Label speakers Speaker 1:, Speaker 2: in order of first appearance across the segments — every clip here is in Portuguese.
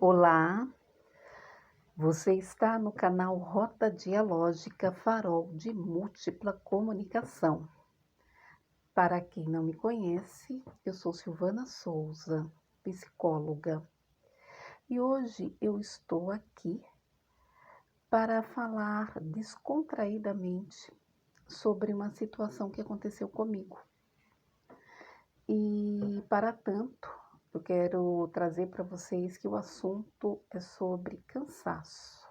Speaker 1: Olá, você está no canal Rota Dialógica Farol de Múltipla Comunicação. Para quem não me conhece, eu sou Silvana Souza, psicóloga, e hoje eu estou aqui para falar descontraidamente sobre uma situação que aconteceu comigo. E, para tanto, eu quero trazer para vocês que o assunto é sobre cansaço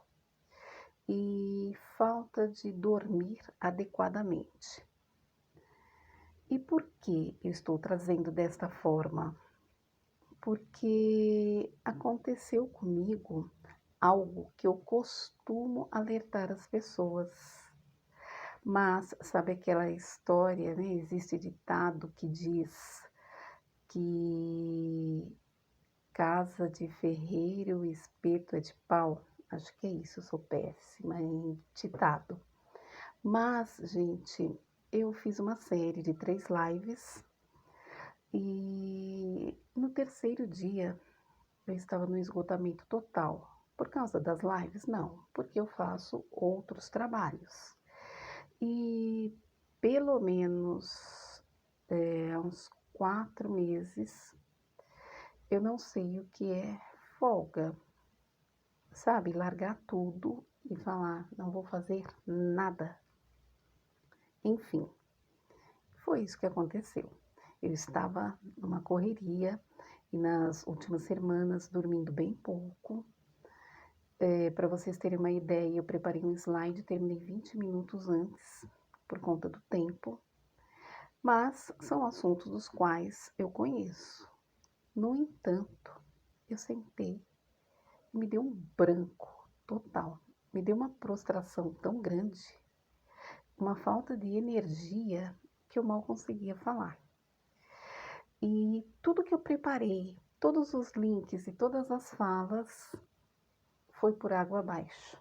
Speaker 1: e falta de dormir adequadamente. E por que eu estou trazendo desta forma? Porque aconteceu comigo algo que eu costumo alertar as pessoas. Mas sabe aquela história, né? Existe ditado que diz que casa de ferreiro, espeto é de pau. Acho que é isso, eu sou péssima em ditado. Mas, gente, eu fiz uma série de 3 lives e no terceiro dia eu estava no esgotamento total. Por causa das lives? Não, porque eu faço outros trabalhos. E pelo menos há uns 4 meses eu não sei o que é folga, sabe? Largar tudo e falar, não vou fazer nada. Enfim, foi isso que aconteceu. Eu estava numa correria e nas últimas semanas dormindo bem pouco. Para vocês terem uma ideia, eu preparei um slide e terminei 20 minutos antes, por conta do tempo. Mas são assuntos dos quais eu conheço. No entanto, eu sentei e me deu um branco total. Me deu uma prostração tão grande, uma falta de energia que eu mal conseguia falar. E tudo que eu preparei, todos os links e todas as falas, foi por água abaixo.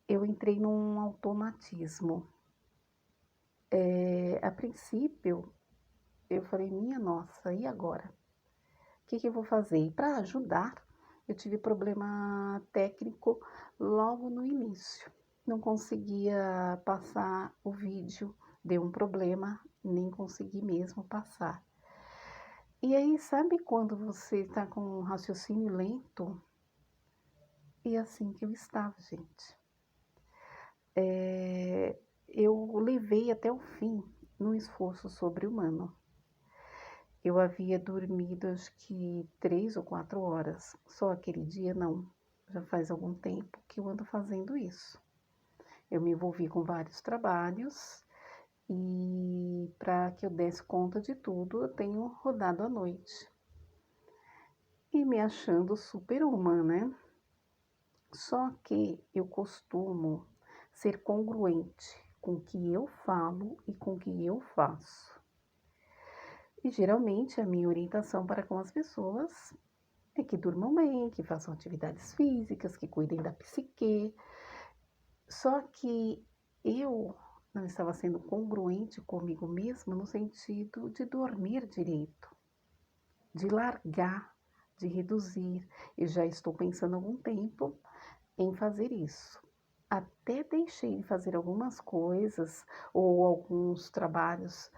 Speaker 1: Eu entrei num automatismo. A princípio, eu falei, minha nossa, e agora? O que eu vou fazer? E para ajudar, eu tive problema técnico logo no início. Não conseguia passar o vídeo, deu um problema, nem consegui mesmo passar. E aí, sabe quando você está com um raciocínio lento? E assim que eu estava, gente. Eu levei até o fim num esforço sobre-humano. Eu havia dormido acho que 3 ou 4 horas, só aquele dia não. Já faz algum tempo que eu ando fazendo isso. Eu me envolvi com vários trabalhos e para que eu desse conta de tudo, eu tenho rodado à noite. E me achando super-humana, né? Só que eu costumo ser congruente com o que eu falo e com o que eu faço. E geralmente a minha orientação para com as pessoas é que durmam bem, que façam atividades físicas, que cuidem da psique. Só que eu não estava sendo congruente comigo mesma no sentido de dormir direito, de largar, de reduzir. Eu já estou pensando há algum tempo em fazer isso. Até deixei de fazer algumas coisas ou alguns trabalhos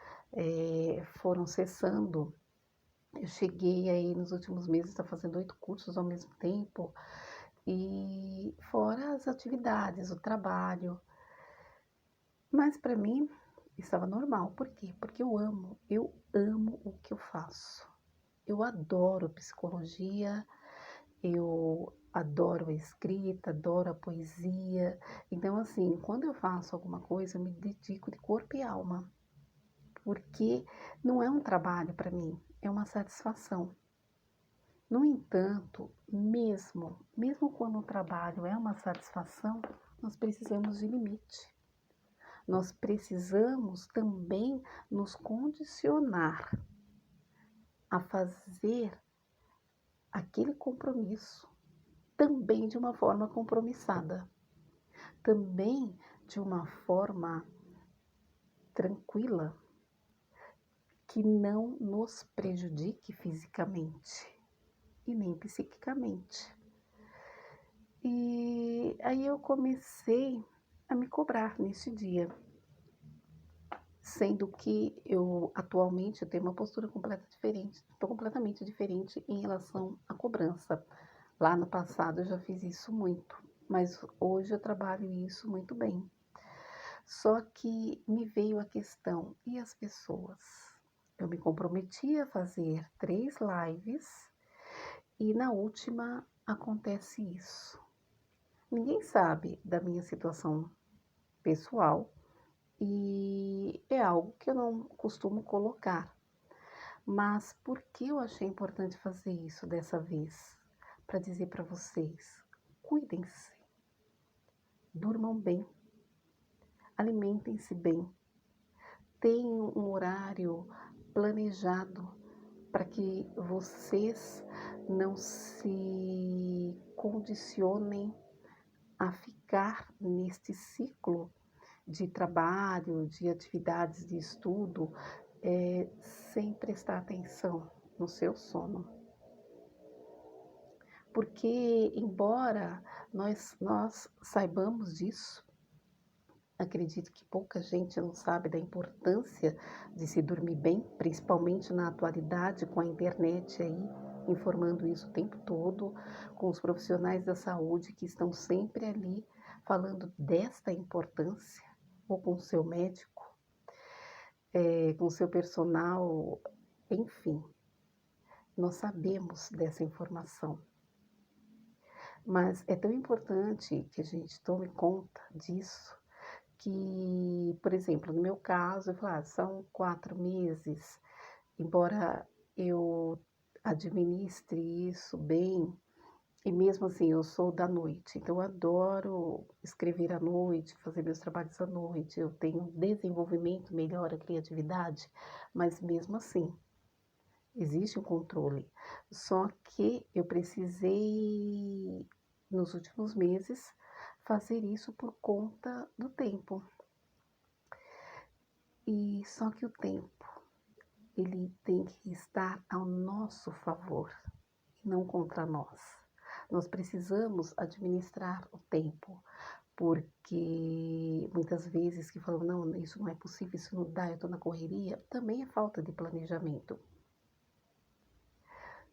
Speaker 1: foram cessando. Eu cheguei aí nos últimos meses a fazendo 8 cursos ao mesmo tempo e fora as atividades, o trabalho. Mas para mim estava normal. Por quê? Porque eu amo o que eu faço. Eu adoro psicologia, eu adoro a escrita, adoro a poesia. Então, assim, quando eu faço alguma coisa, eu me dedico de corpo e alma, porque não é um trabalho para mim, é uma satisfação. No entanto, mesmo quando o trabalho é uma satisfação, nós precisamos de limite. Nós precisamos também nos condicionar a fazer aquele compromisso também de uma forma compromissada, também de uma forma tranquila, que não nos prejudique fisicamente e nem psiquicamente. E aí eu comecei a me cobrar nesse dia, sendo que eu atualmente tenho uma postura completamente diferente em relação à cobrança. Lá no passado eu já fiz isso muito, mas hoje eu trabalho isso muito bem. Só que me veio a questão, e as pessoas? Eu me comprometi a fazer 3 lives e na última acontece isso. Ninguém sabe da minha situação pessoal e é algo que eu não costumo colocar. Mas por que eu achei importante fazer isso dessa vez? Para dizer para vocês: cuidem-se, durmam bem, alimentem-se bem, tenham um horário planejado para que vocês não se condicionem a ficar neste ciclo de trabalho, de atividades de estudo, sem prestar atenção no seu sono. Porque, embora nós saibamos disso, acredito que pouca gente não sabe da importância de se dormir bem, principalmente na atualidade, com a internet aí, informando isso o tempo todo, com os profissionais da saúde que estão sempre ali falando desta importância, ou com o seu médico, com o seu personal, enfim, nós sabemos dessa informação. Mas é tão importante que a gente tome conta disso, que, por exemplo, no meu caso, eu falo, são 4 meses, embora eu administre isso bem, e mesmo assim eu sou da noite, então eu adoro escrever à noite, fazer meus trabalhos à noite, eu tenho um desenvolvimento melhor, a criatividade, mas mesmo assim, existe um controle. Só que eu precisei, nos últimos meses, fazer isso por conta do tempo. E só que o tempo, ele tem que estar ao nosso favor e não contra nós. Nós precisamos administrar o tempo, porque muitas vezes que falam, não, isso não é possível, isso não dá, eu estou na correria, também é falta de planejamento.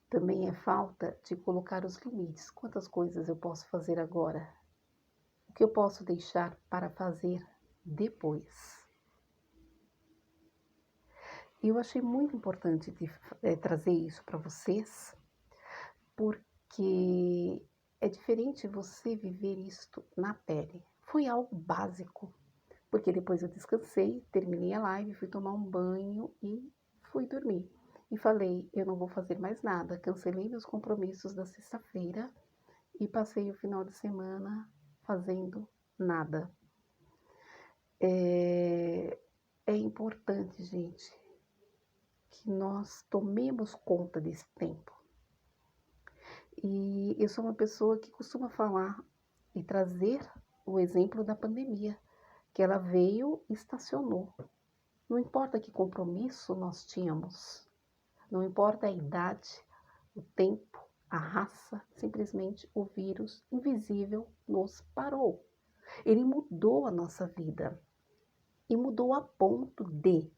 Speaker 1: Também é falta de colocar os limites. Quantas coisas eu posso fazer agora? O que eu posso deixar para fazer depois? E eu achei muito importante trazer isso para vocês, porque é diferente você viver isto na pele. Foi algo básico, porque depois eu descansei, terminei a live, fui tomar um banho e fui dormir. E falei, eu não vou fazer mais nada. Cancelei meus compromissos da sexta-feira e passei o final de semana fazendo nada. É importante, gente, que nós tomemos conta desse tempo. E eu sou uma pessoa que costuma falar e trazer o exemplo da pandemia, que ela veio e estacionou. Não importa que compromisso nós tínhamos, não importa a idade, o tempo, a raça, simplesmente o vírus invisível nos parou. Ele mudou a nossa vida e mudou a ponto de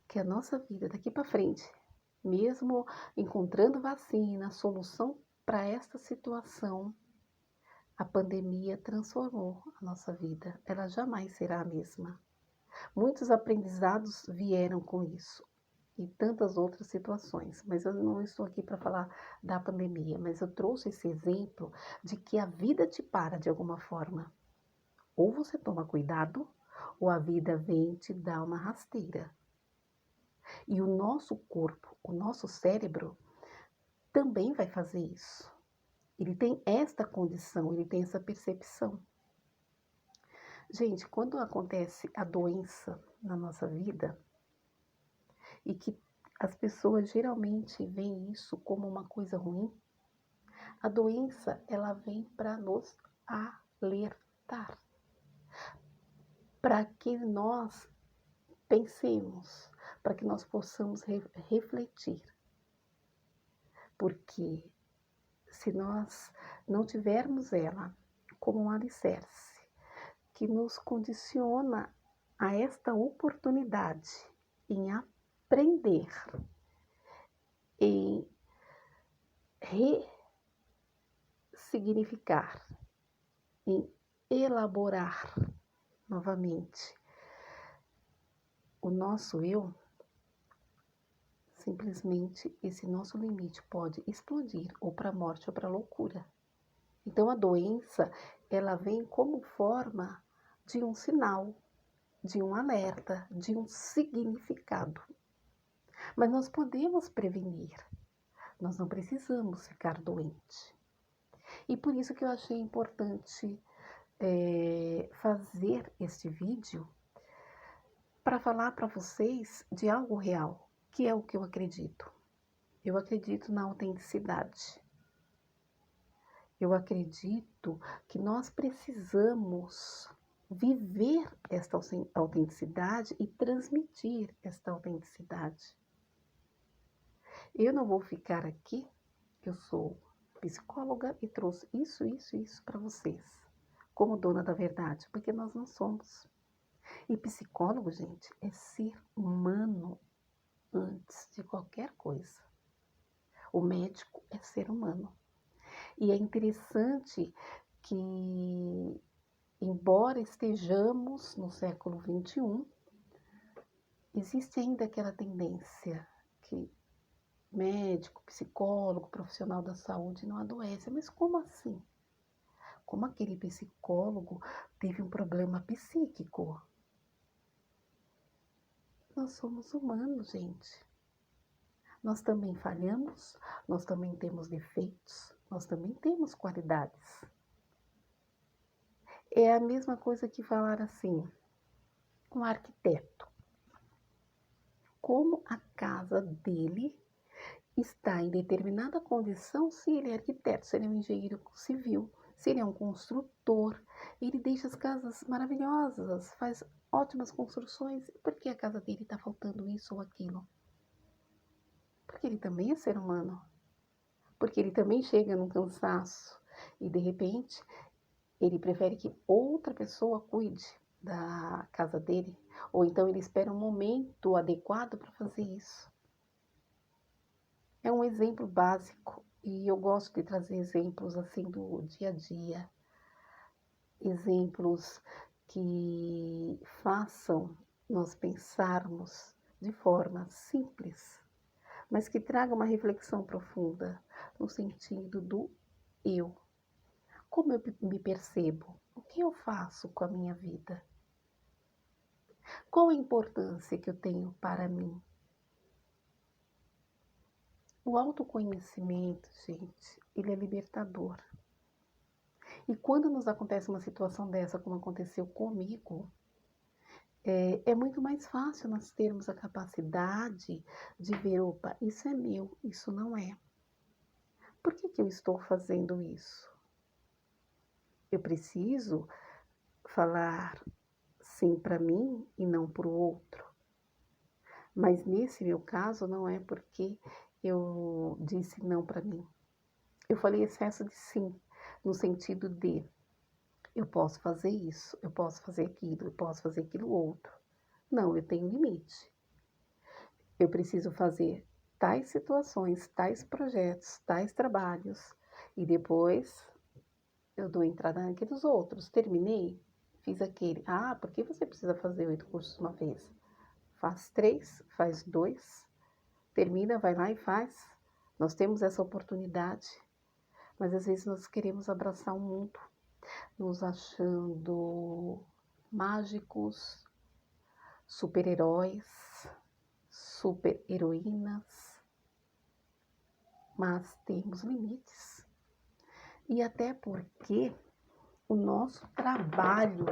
Speaker 1: que a nossa vida daqui para frente, mesmo encontrando vacina, solução para esta situação, a pandemia transformou a nossa vida. Ela jamais será a mesma. Muitos aprendizados vieram com isso e tantas outras situações, mas eu não estou aqui para falar da pandemia, mas eu trouxe esse exemplo de que a vida te para de alguma forma. Ou você toma cuidado, ou a vida vem te dar uma rasteira. E o nosso corpo, o nosso cérebro, também vai fazer isso. Ele tem esta condição, ele tem essa percepção. Gente, quando acontece a doença na nossa vida, e que as pessoas geralmente veem isso como uma coisa ruim, a doença ela vem para nos alertar, para que nós pensemos, para que nós possamos refletir. porque se nós não tivermos ela como um alicerce que nos condiciona a esta oportunidade em aprender, em ressignificar, em elaborar novamente o nosso eu, simplesmente esse nosso limite pode explodir ou para a morte ou para a loucura. Então a doença, ela vem como forma de um sinal, de um alerta, de um significado. Mas nós podemos prevenir, nós não precisamos ficar doente. E por isso que eu achei importante fazer este vídeo para falar para vocês de algo real, que é o que eu acredito. Eu acredito na autenticidade. Eu acredito que nós precisamos viver esta autenticidade e transmitir esta autenticidade. Eu não vou ficar aqui, eu sou psicóloga e trouxe isso para vocês, como dona da verdade, porque nós não somos. E psicólogo, gente, é ser humano antes de qualquer coisa. O médico é ser humano. E é interessante que, embora estejamos no século XXI, existe ainda aquela tendência que médico, psicólogo, profissional da saúde não adoece. Mas como assim? Como aquele psicólogo teve um problema psíquico? Nós somos humanos, gente. Nós também falhamos, nós também temos defeitos, nós também temos qualidades. É a mesma coisa que falar assim, um arquiteto. Como a casa dele está em determinada condição, se ele é arquiteto, se ele é um engenheiro civil, se ele é um construtor, ele deixa as casas maravilhosas, faz ótimas construções. E por que a casa dele está faltando isso ou aquilo? Porque ele também é ser humano. Porque ele também chega num cansaço e, de repente, ele prefere que outra pessoa cuide da casa dele. Ou então ele espera um momento adequado para fazer isso. É um exemplo básico e eu gosto de trazer exemplos assim do dia a dia. Exemplos que façam nós pensarmos de forma simples, mas que traga uma reflexão profunda no sentido do eu. Como eu me percebo? O que eu faço com a minha vida? Qual a importância que eu tenho para mim? O autoconhecimento, gente, ele é libertador. E quando nos acontece uma situação dessa, como aconteceu comigo, é muito mais fácil nós termos a capacidade de ver, opa, isso é meu, isso não é. Por que eu estou fazendo isso? Eu preciso falar sim para mim e não para o outro. Mas nesse meu caso não é porque eu disse não para mim. Eu falei excesso de sim, no sentido de eu posso fazer isso, eu posso fazer aquilo, eu posso fazer aquilo outro. Não, eu tenho limite. Eu preciso fazer tais situações, tais projetos, tais trabalhos e depois eu dou entrada naqueles outros. Terminei, fiz aquele. Ah, por que você precisa fazer 8 cursos uma vez? Faz 3, faz 2, termina, vai lá e faz. Nós temos essa oportunidade, mas às vezes nós queremos abraçar o mundo, nos achando mágicos, super-heróis, super-heroínas, mas temos limites. E até porque o nosso trabalho,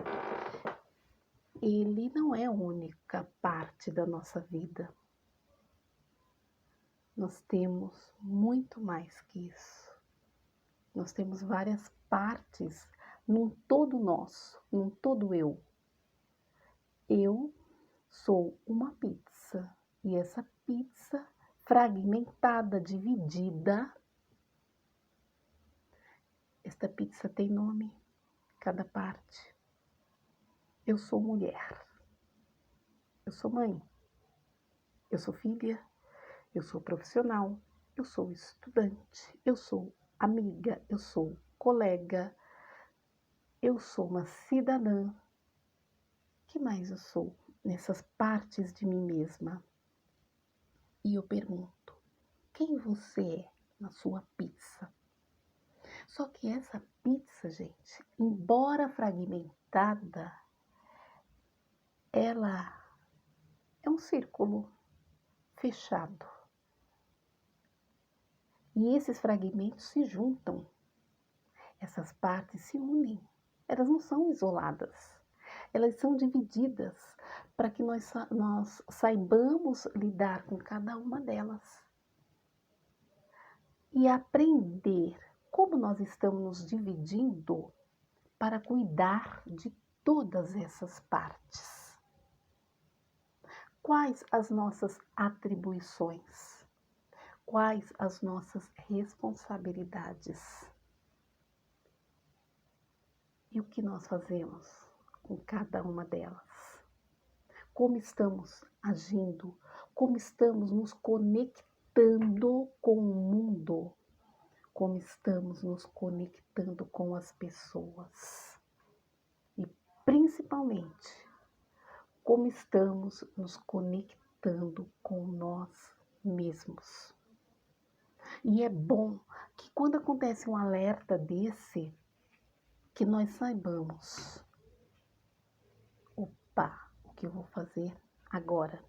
Speaker 1: ele não é a única parte da nossa vida. Nós temos muito mais que isso. Nós temos várias partes num todo nosso, num todo eu. Eu sou uma pizza e essa pizza fragmentada, dividida. Esta pizza tem nome, cada parte. Eu sou mulher, eu sou mãe, eu sou filha, eu sou profissional, eu sou estudante, eu sou amiga, eu sou colega, eu sou uma cidadã. Que mais eu sou nessas partes de mim mesma? E eu pergunto, quem você é na sua pizza? Só que essa pizza, gente, embora fragmentada, ela é um círculo fechado. E esses fragmentos se juntam, essas partes se unem. Elas não são isoladas, elas são divididas para que nós saibamos lidar com cada uma delas. E aprender como nós estamos nos dividindo para cuidar de todas essas partes. Quais as nossas atribuições? Quais as nossas responsabilidades? E o que nós fazemos com cada uma delas? Como estamos agindo? Como estamos nos conectando com o mundo? Como estamos nos conectando com as pessoas? E principalmente, como estamos nos conectando com nós mesmos? E é bom que quando acontece um alerta desse, que nós saibamos, opa, o que eu vou fazer agora?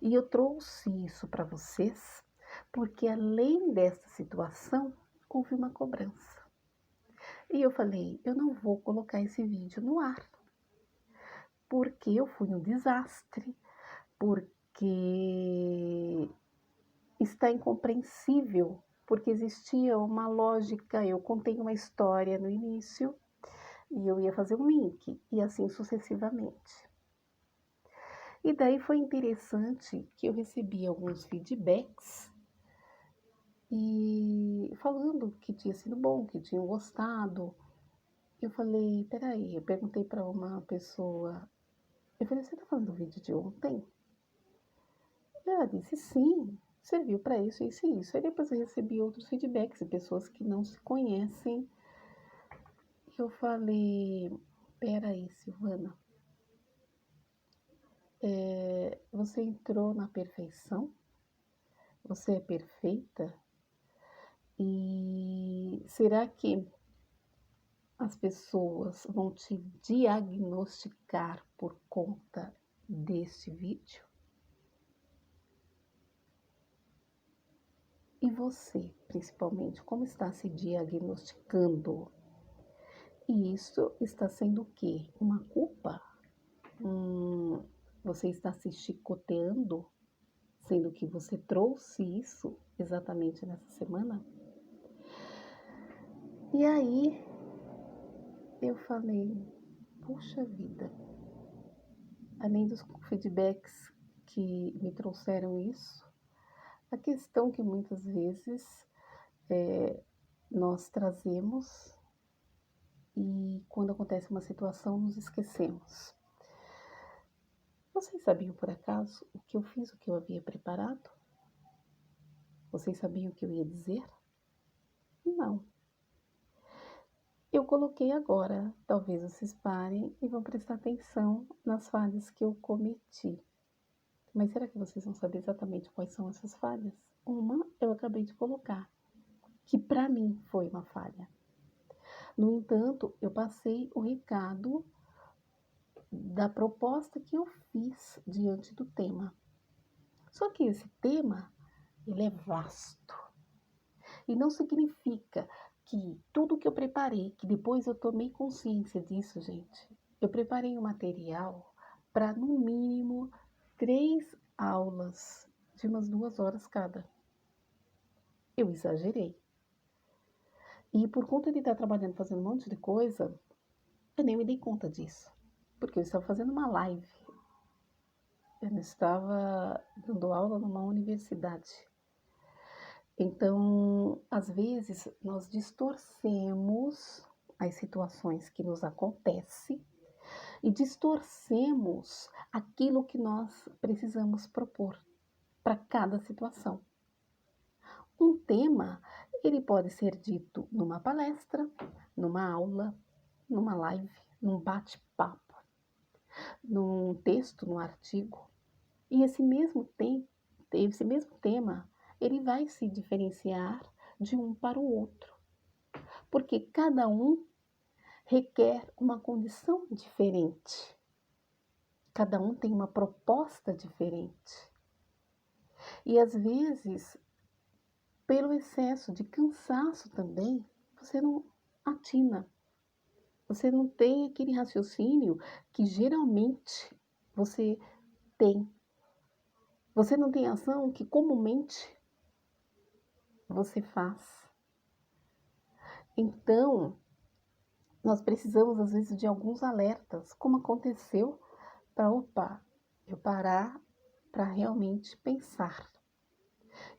Speaker 1: E eu trouxe isso para vocês, porque além dessa situação, houve uma cobrança. E eu falei, eu não vou colocar esse vídeo no ar, porque eu fui um desastre, porque está incompreensível, porque existia uma lógica, eu contei uma história no início, e eu ia fazer um link, e assim sucessivamente. E daí foi interessante que eu recebi alguns feedbacks, e falando que tinha sido bom, que tinham gostado. Eu falei, peraí, eu perguntei para uma pessoa, eu falei, você tá falando do vídeo de ontem? Ela disse, sim, serviu para isso, isso e isso. Aí depois eu recebi outros feedbacks de pessoas que não se conhecem. Eu falei, peraí, Silvana, você entrou na perfeição? Você é perfeita? E será que as pessoas vão te diagnosticar por conta deste vídeo? E você, principalmente, como está se diagnosticando? E isso está sendo o quê? Uma culpa? Você está se chicoteando, sendo que você trouxe isso exatamente nessa semana? E aí eu falei, puxa vida, além dos feedbacks que me trouxeram isso, a questão que muitas vezes nós trazemos e quando acontece uma situação nos esquecemos. Vocês sabiam por acaso o que eu fiz, o que eu havia preparado? Vocês sabiam o que eu ia dizer? Não. Eu coloquei agora, talvez vocês parem e vão prestar atenção nas falhas que eu cometi. Mas será que vocês vão saber exatamente quais são essas falhas? Uma eu acabei de colocar, que para mim foi uma falha. No entanto, eu passei o recado da proposta que eu fiz diante do tema. Só que esse tema, ele é vasto. E não significa que tudo que eu preparei, que depois eu tomei consciência disso, gente. Eu preparei um material para, no mínimo, 3 aulas de umas 2 horas cada. Eu exagerei. E por conta de estar trabalhando, fazendo um monte de coisa, eu nem me dei conta disso. Porque eu estava fazendo uma live. Eu estava dando aula numa universidade. Então, às vezes, nós distorcemos as situações que nos acontecem e distorcemos aquilo que nós precisamos propor para cada situação. Um tema, ele pode ser dito numa palestra, numa aula, numa live, num bate-papo, num texto, num artigo. E esse mesmo tema, ele vai se diferenciar de um para o outro, porque cada um requer uma condição diferente. Cada um tem uma proposta diferente. E às vezes, pelo excesso de cansaço também, você não atina. Você não tem aquele raciocínio que geralmente você tem. Você não tem ação que comumente você faz. Então, nós precisamos às vezes de alguns alertas, como aconteceu, para eu parar para realmente pensar.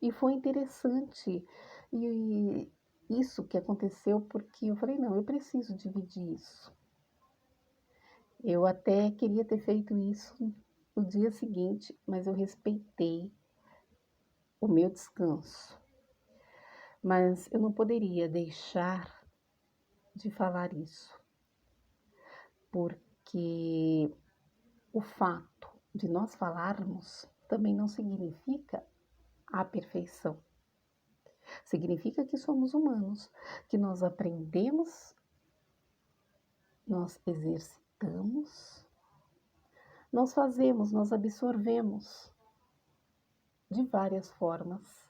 Speaker 1: E foi interessante e isso que aconteceu porque eu falei, não, eu preciso dividir isso. Eu até queria ter feito isso no dia seguinte, mas eu respeitei o meu descanso. Mas eu não poderia deixar de falar isso, porque o fato de nós falarmos também não significa a perfeição. Significa que somos humanos, que nós aprendemos, nós exercitamos, nós fazemos, nós absorvemos de várias formas.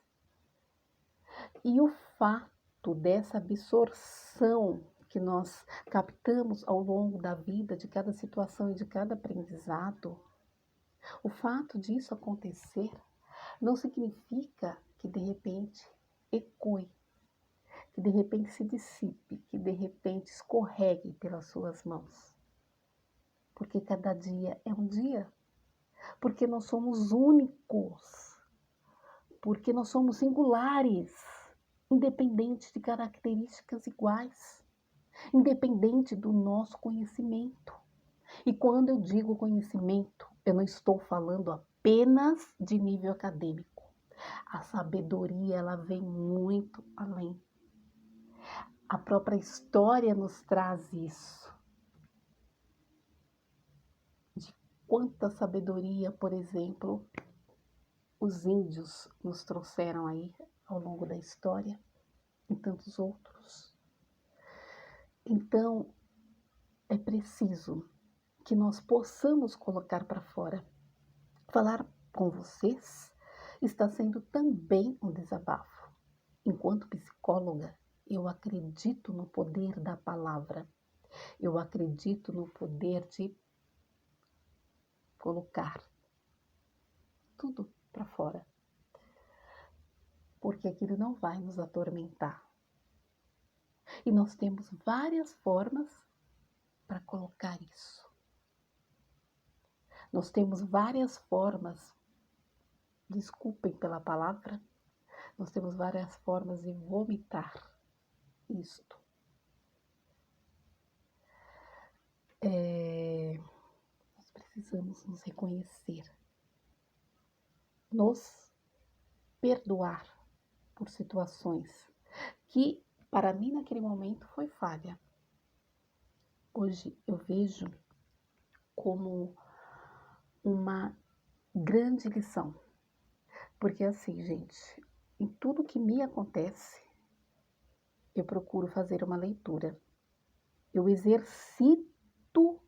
Speaker 1: E o fato dessa absorção que nós captamos ao longo da vida, de cada situação e de cada aprendizado, o fato disso acontecer não significa que de repente ecoe, que de repente se dissipe, que de repente escorregue pelas suas mãos. Porque cada dia é um dia, porque nós somos únicos, porque nós somos singulares, independente de características iguais, independente do nosso conhecimento. E quando eu digo conhecimento, eu não estou falando apenas de nível acadêmico. A sabedoria, ela vem muito além. A própria história nos traz isso. De quanta sabedoria, por exemplo, os índios nos trouxeram aí ao longo da história e tantos outros. Então, é preciso que nós possamos colocar para fora. Falar com vocês está sendo também um desabafo. Enquanto psicóloga, eu acredito no poder da palavra. Eu acredito no poder de colocar tudo para fora. Porque aquilo não vai nos atormentar. E nós temos várias formas para colocar isso. Nós temos várias formas, desculpem pela palavra, nós temos várias formas de vomitar isto. Nós precisamos nos reconhecer, nos perdoar por situações que, para mim, naquele momento foi falha. Hoje eu vejo como uma grande lição. Porque assim, gente, em tudo que me acontece, eu procuro fazer uma leitura. Eu exercito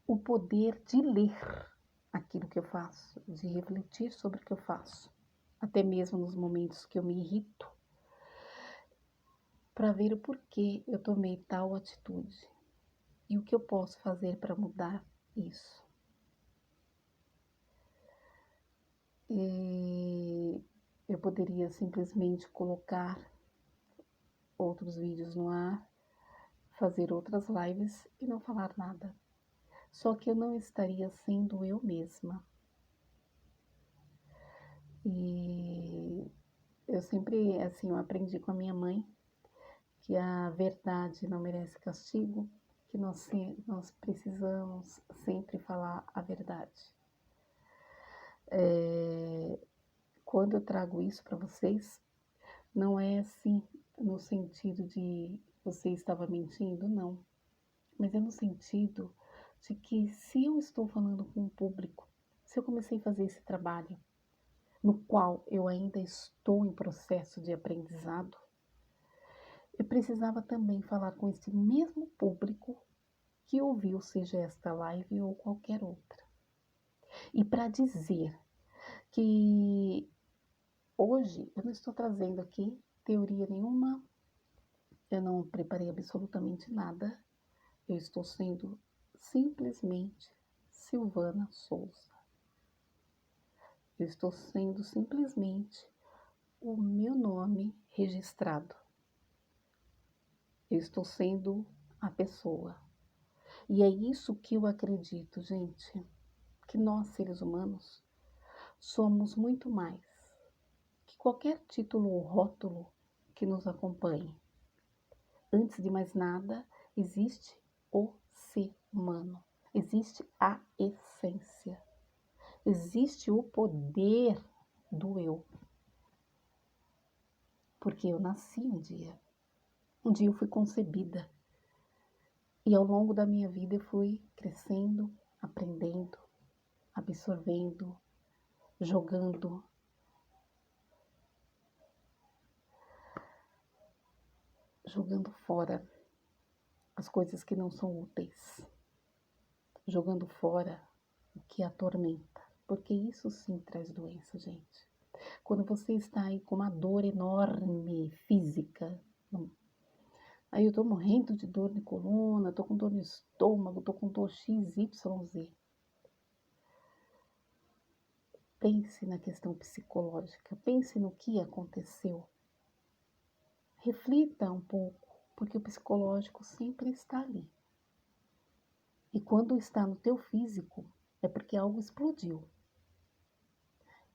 Speaker 1: o poder de ler aquilo que eu faço, de refletir sobre o que eu faço, até mesmo nos momentos que eu me irrito, para ver o porquê eu tomei tal atitude e o que eu posso fazer para mudar isso. E eu poderia simplesmente colocar outros vídeos no ar, fazer outras lives e não falar nada. só que eu não estaria sendo eu mesma. E eu sempre, assim, eu aprendi com a minha mãe que a verdade não merece castigo, que nós precisamos sempre falar a verdade. Quando eu trago isso para vocês, não é assim no sentido de você estava mentindo, não. Mas é no sentido de que se eu estou falando com um público, se eu comecei a fazer esse trabalho, no qual eu ainda estou em processo de aprendizado, eu precisava também falar com esse mesmo público que ouviu, seja esta live ou qualquer outra. E para dizer que hoje eu não estou trazendo aqui teoria nenhuma, eu não preparei absolutamente nada, eu estou sendo simplesmente Silvana Souza. Eu estou sendo simplesmente o meu nome registrado. Eu estou sendo a pessoa. E é isso que eu acredito, gente, que nós, seres humanos, somos muito mais que qualquer título ou rótulo que nos acompanhe. Antes de mais nada, existe o ser humano, existe a essência, existe o poder do eu. Porque eu nasci um dia eu fui concebida. E ao longo da minha vida eu fui crescendo, aprendendo, absorvendo, jogando fora as coisas que não são úteis, jogando fora o que atormenta, porque isso sim traz doença, gente. Quando você está aí com uma dor enorme física, aí eu tô morrendo de dor de coluna, tô com dor no estômago, tô com dor XYZ. Pense na questão psicológica, pense no que aconteceu. Reflita um pouco, porque o psicológico sempre está ali. E quando está no teu físico, é porque algo explodiu.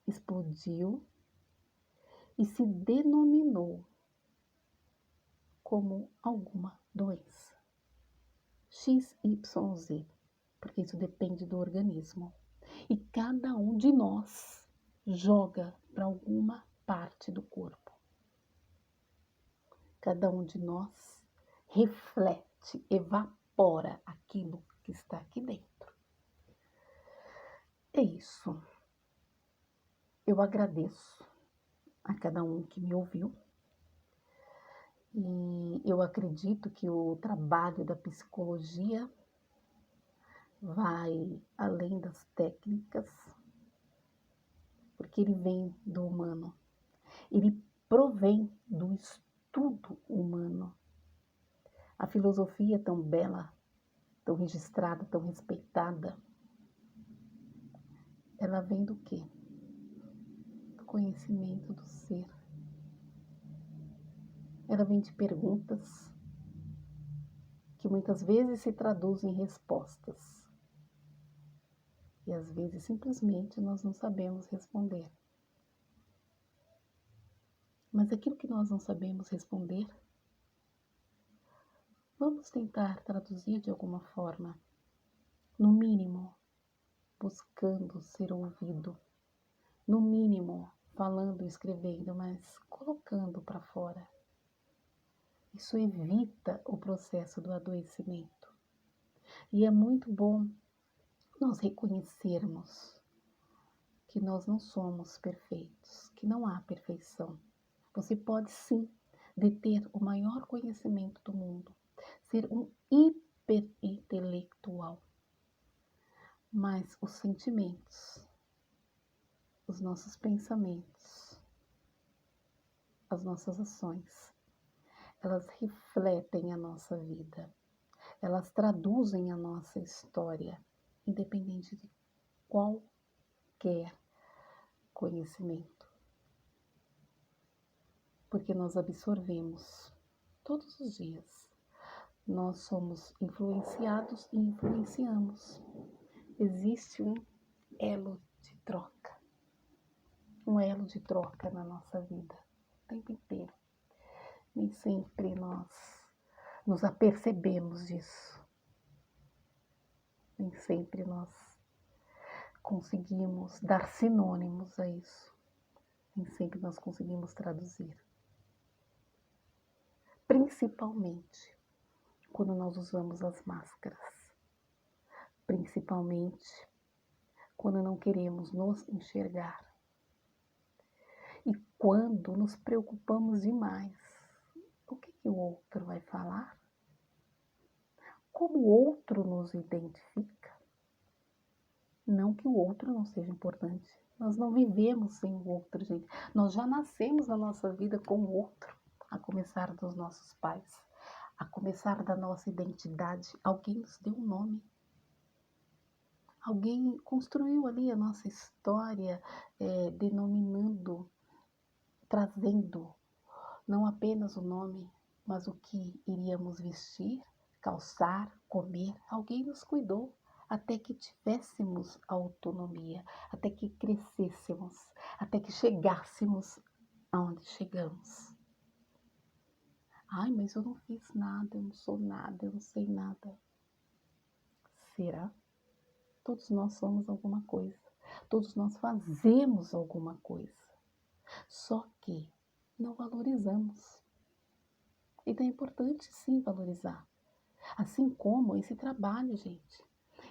Speaker 1: Explodiu e se denominou como alguma doença. XYZ, porque isso depende do organismo. E cada um de nós joga para alguma parte do corpo. Cada um de nós reflete, evapora aquilo que está aqui dentro. É isso. Eu agradeço a cada um que me ouviu. E eu acredito que o trabalho da psicologia vai além das técnicas, porque ele vem do humano. Ele provém do estudo humano. A filosofia tão bela, tão registrada, tão respeitada, ela vem do quê? Do conhecimento do ser. Ela vem de perguntas que muitas vezes se traduzem em respostas. E às vezes simplesmente nós não sabemos responder. Mas aquilo que nós não sabemos responder, vamos tentar traduzir de alguma forma, no mínimo, buscando ser ouvido, no mínimo, falando e escrevendo, mas colocando para fora. Isso evita o processo do adoecimento. E é muito bom nós reconhecermos que nós não somos perfeitos, que não há perfeição. Você pode sim deter o maior conhecimento do mundo, ser um hiperintelectual, mas os sentimentos, os nossos pensamentos, as nossas ações, elas refletem a nossa vida, elas traduzem a nossa história, independente de qualquer conhecimento. Porque nós absorvemos todos os dias nós somos influenciados e influenciamos. Existe elo de troca, um elo de troca na nossa vida, o tempo inteiro. Nem sempre nós nos apercebemos disso. Nem sempre nós conseguimos dar sinônimos a isso. Nem sempre nós conseguimos traduzir. Principalmente quando nós usamos as máscaras. Principalmente quando não queremos nos enxergar. E quando nos preocupamos demais. O que o outro vai falar? Como o outro nos identifica? Não que o outro não seja importante. Nós não vivemos sem o outro, gente. Nós já nascemos na nossa vida com o outro. A começar dos nossos pais. A começar da nossa identidade. Alguém nos deu um nome. Alguém construiu ali a nossa história, denominando, trazendo não apenas o nome, mas o que iríamos vestir, calçar, comer. Alguém nos cuidou até que tivéssemos autonomia, até que crescêssemos, até que chegássemos aonde chegamos. Ai, mas eu não fiz nada, eu não sou nada, eu não sei nada. Será? Todos nós somos alguma coisa. Todos nós fazemos alguma coisa. Só que não valorizamos. Então é importante sim valorizar. Assim como esse trabalho, gente.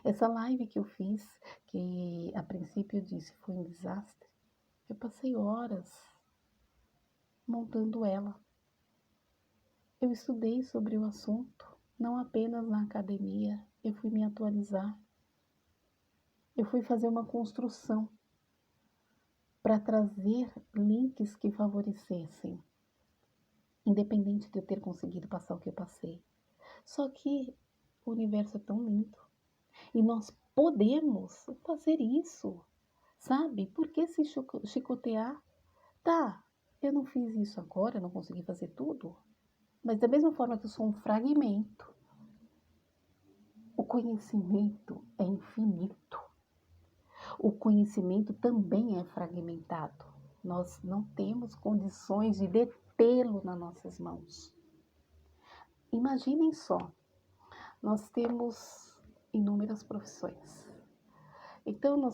Speaker 1: Essa live que eu fiz, que a princípio eu disse foi um desastre. Eu passei horas montando ela. Eu estudei sobre o assunto, não apenas na academia. Eu fui me atualizar. Eu fui fazer uma construção para trazer links que favorecessem, independente de eu ter conseguido passar o que eu passei. Só que o universo é tão lindo e nós podemos fazer isso, sabe? Por que se chicotear? Tá, eu não fiz isso agora, eu não consegui fazer tudo, mas da mesma forma que eu sou um fragmento, o conhecimento é infinito. O conhecimento também é fragmentado. Nós não temos condições de detê-lo nas nossas mãos. Imaginem só, nós temos inúmeras profissões. Então,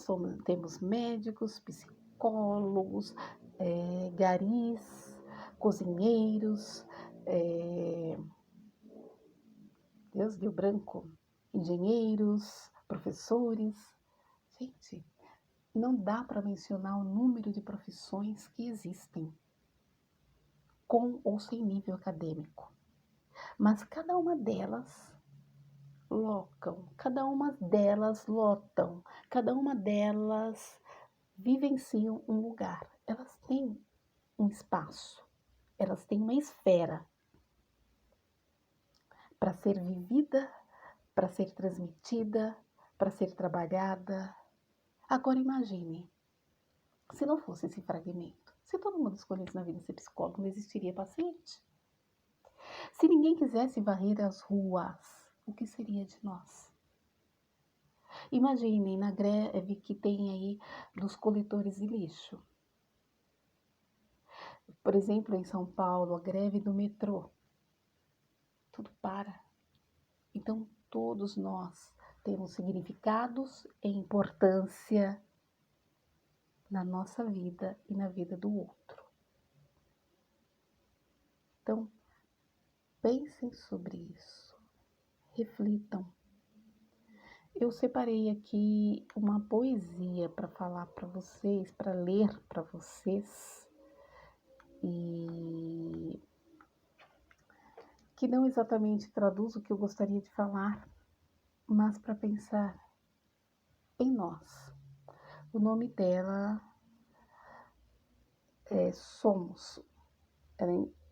Speaker 1: temos médicos, psicólogos, garis, cozinheiros, Deus deu branco, engenheiros, professores. Gente, não dá para mencionar o número de profissões que existem, com ou sem nível acadêmico. Mas cada uma delas lotam, cada uma delas vivenciam um lugar. Elas têm um espaço, elas têm uma esfera para ser vivida, para ser transmitida, para ser trabalhada. Agora imagine, se não fosse esse fragmento, se todo mundo escolhesse na vida ser psicólogo, não existiria paciente. Se ninguém quisesse varrer as ruas, o que seria de nós? Imaginem na greve que tem aí dos coletores de lixo. Por exemplo, em São Paulo, a greve do metrô. Tudo para. Então, todos nós temos significados e importância na nossa vida e na vida do outro. Então, pensem sobre isso. Reflitam. Eu separei aqui uma poesia para falar para vocês, para ler para vocês, e que não exatamente traduz o que eu gostaria de falar, mas para pensar em nós. O nome dela é Somos.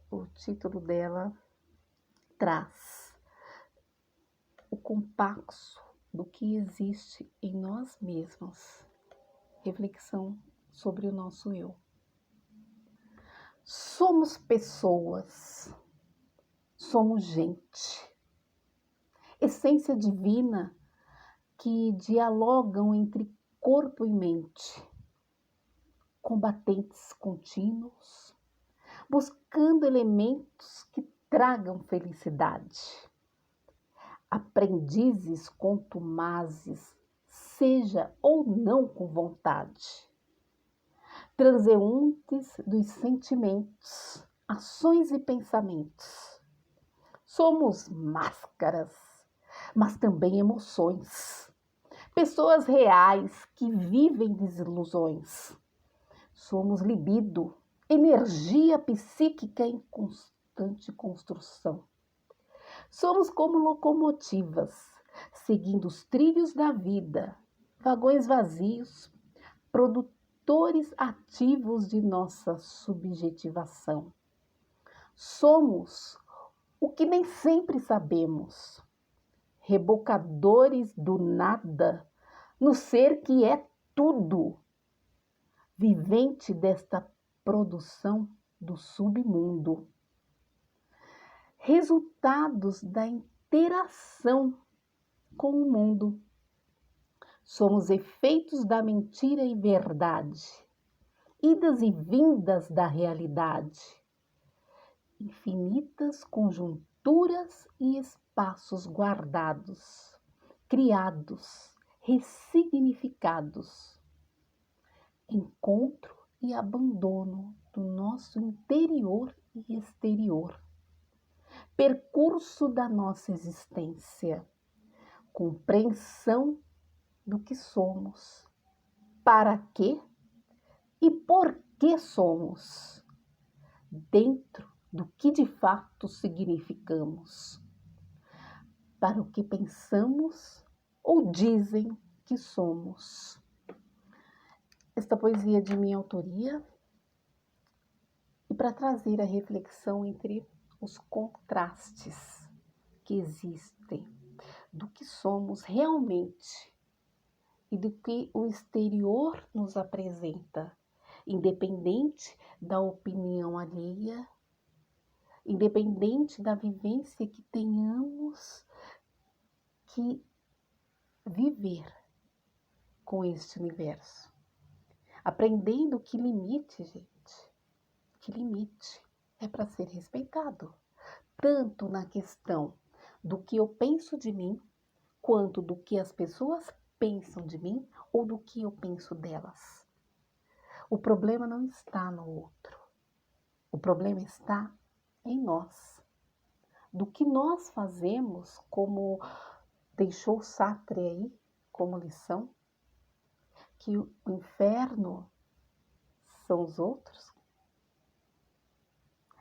Speaker 1: O título dela traz o complexo do que existe em nós mesmos. Reflexão sobre o nosso eu. Somos pessoas, somos gente, essência divina que dialogam entre corpo e mente, combatentes contínuos, buscando elementos que tragam felicidade, aprendizes contumazes, seja ou não com vontade, transeuntes dos sentimentos, ações e pensamentos. Somos máscaras, mas também emoções. Pessoas reais que vivem desilusões. Somos libido, energia psíquica em constante construção. Somos como locomotivas, seguindo os trilhos da vida, vagões vazios, produtores ativos de nossa subjetivação. Somos o que nem sempre sabemos, rebocadores do nada, no ser que é tudo, vivente desta produção do submundo. Resultados da interação com o mundo. Somos efeitos da mentira e verdade, idas e vindas da realidade, infinitas conjunturas e espaços guardados, criados, ressignificados, encontro e abandono do nosso interior e exterior, percurso da nossa existência, compreensão do que somos, para quê e por que somos, dentro do que de fato significamos, para o que pensamos ou dizem que somos. Esta poesia é de minha autoria e para trazer a reflexão entre os contrastes que existem do que somos realmente e do que o exterior nos apresenta, independente da opinião alheia, independente da vivência que tenhamos que viver com este universo. Aprendendo que limite, gente, que limite é para ser respeitado, tanto na questão do que eu penso de mim, quanto do que as pessoas pensam de mim ou do que eu penso delas. O problema não está no outro. O problema está em nós. Do que nós fazemos, como deixou Sartre aí como lição, que o inferno são os outros.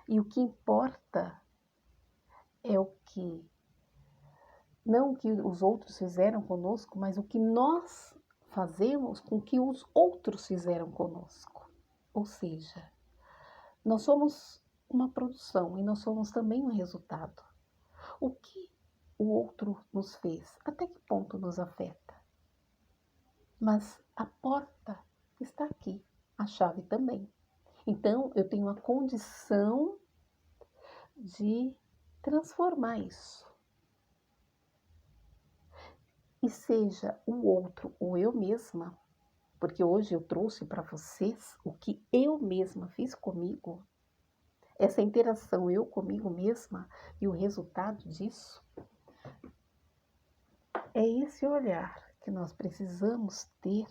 Speaker 1: E o que importa é o que, não o que os outros fizeram conosco, mas o que nós fazemos com o que os outros fizeram conosco. Ou seja, nós somos uma produção e nós somos também um resultado. O que o outro nos fez, até que ponto nos afeta? Mas a porta está aqui, a chave também. Então, eu tenho a condição de transformar isso. E seja o outro ou eu mesma, porque hoje eu trouxe para vocês o que eu mesma fiz comigo, essa interação eu comigo mesma e o resultado disso, é esse olhar que nós precisamos ter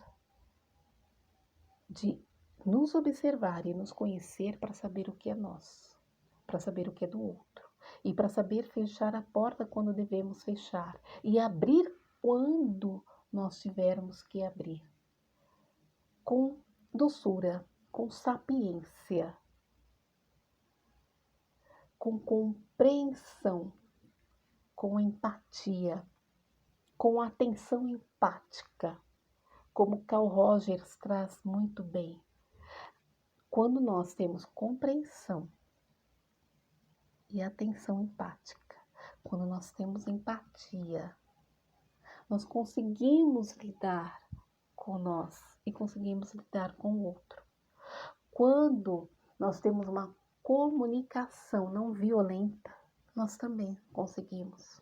Speaker 1: de nos observar e nos conhecer para saber o que é nós, para saber o que é do outro e para saber fechar a porta quando devemos fechar e abrir quando nós tivermos que abrir. Com doçura, com sapiência, com compreensão, com empatia, com atenção empática, como Carl Rogers traz muito bem. Quando nós temos compreensão e atenção empática, quando nós temos empatia, nós conseguimos lidar com nós e conseguimos lidar com o outro. Quando nós temos uma comunicação não violenta, nós também conseguimos.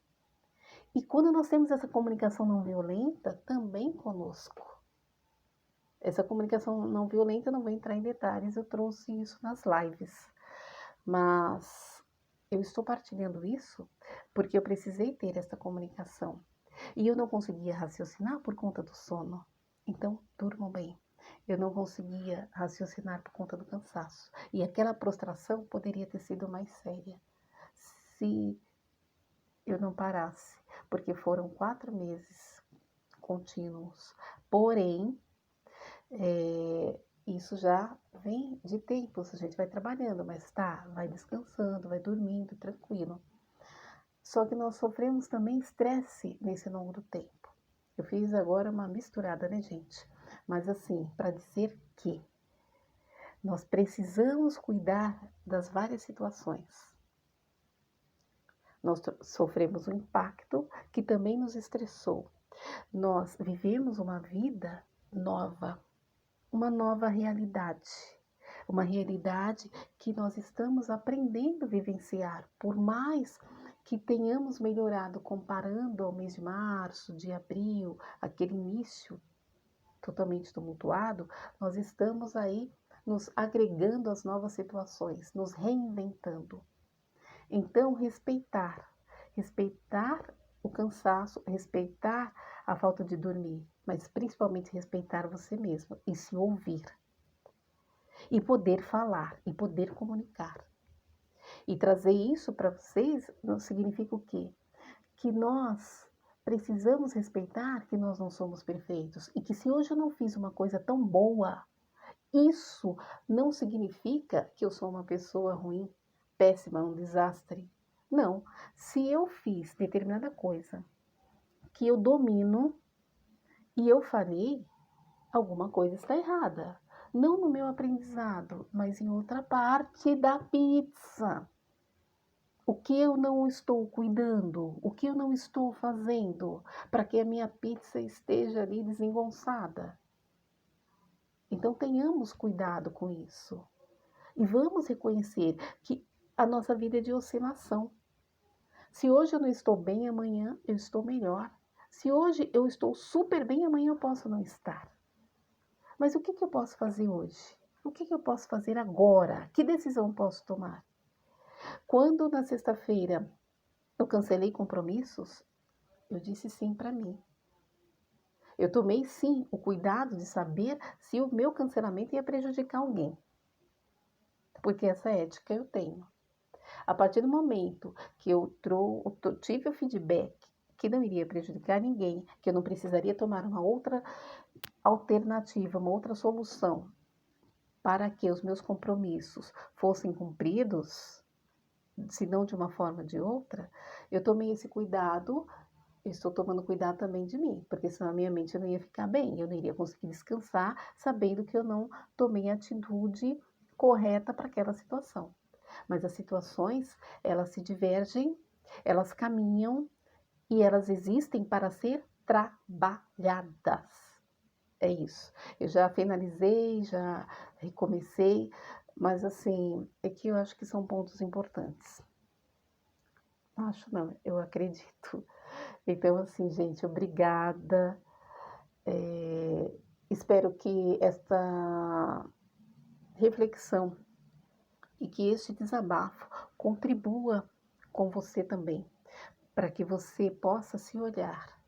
Speaker 1: E quando nós temos essa comunicação não violenta, também conosco. Essa comunicação não violenta, eu não vou entrar em detalhes, eu trouxe isso nas lives. Mas eu estou partilhando isso porque eu precisei ter essa comunicação. E eu não conseguia raciocinar por conta do sono. Então, durmam bem. Eu não conseguia raciocinar por conta do cansaço. E aquela prostração poderia ter sido mais séria se eu não parasse, porque foram 4 meses contínuos. Porém, isso já vem de tempos, a gente vai trabalhando, mas tá, vai descansando, vai dormindo, tranquilo. Só que nós sofremos também estresse nesse longo do tempo. Eu fiz agora uma misturada, né, gente? Mas assim, para dizer que nós precisamos cuidar das várias situações. Nós sofremos um impacto que também nos estressou. Nós vivemos uma vida nova, uma nova realidade. Uma realidade que nós estamos aprendendo a vivenciar. Por mais que tenhamos melhorado comparando ao mês de março, de abril, aquele início totalmente tumultuado, nós estamos aí nos agregando às novas situações, nos reinventando. Então, respeitar o cansaço, respeitar a falta de dormir, mas principalmente respeitar você mesmo e se ouvir. E poder falar, e poder comunicar. E trazer isso para vocês não significa o quê? Que nós precisamos respeitar que nós não somos perfeitos. E que se hoje eu não fiz uma coisa tão boa, isso não significa que eu sou uma pessoa ruim, péssima, um desastre. Não. Se eu fiz determinada coisa que eu domino e eu falhei, alguma coisa está errada. Não no meu aprendizado, mas em outra parte da pizza. O que eu não estou cuidando? O que eu não estou fazendo para que a minha pizza esteja ali desengonçada? Então tenhamos cuidado com isso. E vamos reconhecer que a nossa vida é de oscilação. Se hoje eu não estou bem, amanhã eu estou melhor. Se hoje eu estou super bem, amanhã eu posso não estar. Mas o que eu posso fazer hoje? O que eu posso fazer agora? Que decisão posso tomar? Quando na sexta-feira eu cancelei compromissos, eu disse sim para mim. Eu tomei sim o cuidado de saber se o meu cancelamento ia prejudicar alguém. Porque essa ética eu tenho. A partir do momento que eu tive o feedback que não iria prejudicar ninguém, que eu não precisaria tomar uma outra alternativa, uma outra solução para que os meus compromissos fossem cumpridos, se não de uma forma ou de outra, eu tomei esse cuidado, estou tomando cuidado também de mim, porque senão a minha mente não ia ficar bem, eu não iria conseguir descansar sabendo que eu não tomei a atitude correta para aquela situação. Mas as situações, elas se divergem, elas caminham e elas existem para ser trabalhadas. É isso. Eu já finalizei, já recomecei, mas assim, é que eu acho que são pontos importantes. Acho não, eu acredito. Então, assim, gente, obrigada. Espero que esta reflexão e que este desabafo contribua com você também, para que você possa se olhar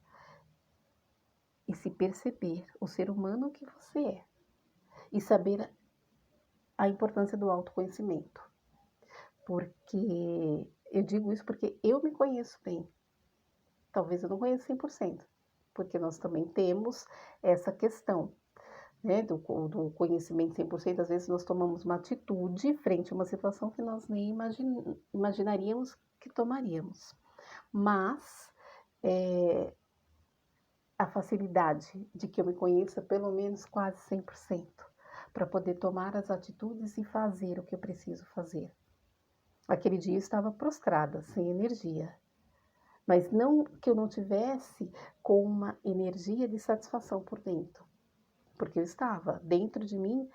Speaker 1: e se perceber o ser humano que você é e saber a importância do autoconhecimento. Porque eu digo isso porque eu me conheço bem. Talvez eu não conheça 100%, porque nós também temos essa questão, né, do conhecimento 100%. Às vezes nós tomamos uma atitude frente a uma situação que nós nem imaginaríamos que tomaríamos. Mas a facilidade de que eu me conheça pelo menos quase 100%, para poder tomar as atitudes e fazer o que eu preciso fazer. Aquele dia eu estava prostrada, sem energia. Mas não que eu não tivesse com uma energia de satisfação por dentro. Porque eu estava, dentro de mim,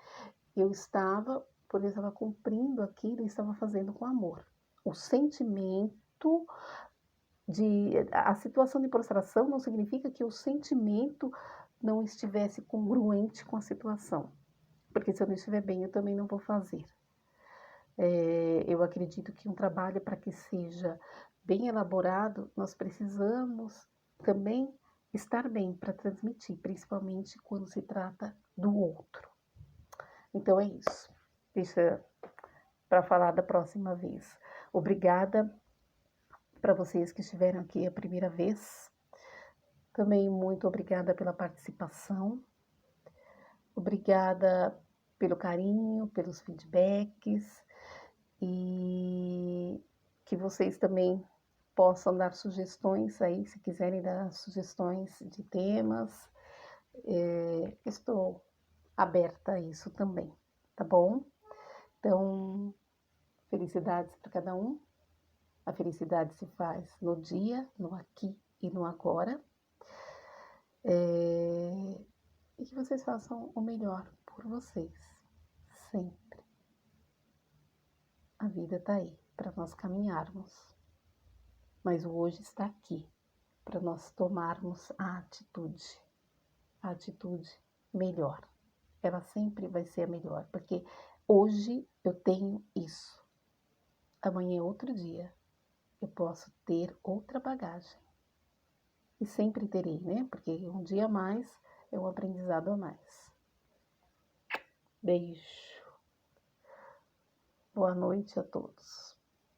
Speaker 1: eu estava, porque eu estava cumprindo aquilo e estava fazendo com amor. O sentimento a situação de prostração não significa que o sentimento não estivesse congruente com a situação, porque se eu não estiver bem, eu também não vou fazer. Eu acredito que um trabalho, para que seja bem elaborado, nós precisamos também estar bem para transmitir, principalmente quando se trata do outro. Então é isso. Deixa para falar da próxima vez. Obrigada para vocês que estiveram aqui a primeira vez. Também muito obrigada pela participação. Obrigada pelo carinho, pelos feedbacks e que vocês também possam dar sugestões aí, se quiserem dar sugestões de temas. Estou aberta a isso também, tá bom? Então, felicidades para cada um. A felicidade se faz no dia, no aqui e no agora. E que vocês façam o melhor por vocês, sempre. A vida está aí para nós caminharmos, mas o hoje está aqui para nós tomarmos a atitude melhor. Ela sempre vai ser a melhor, porque hoje eu tenho isso, amanhã é outro dia, eu posso ter outra bagagem. E sempre terei, né? Porque um dia a mais é um aprendizado a mais. Beijo. Boa noite a todos.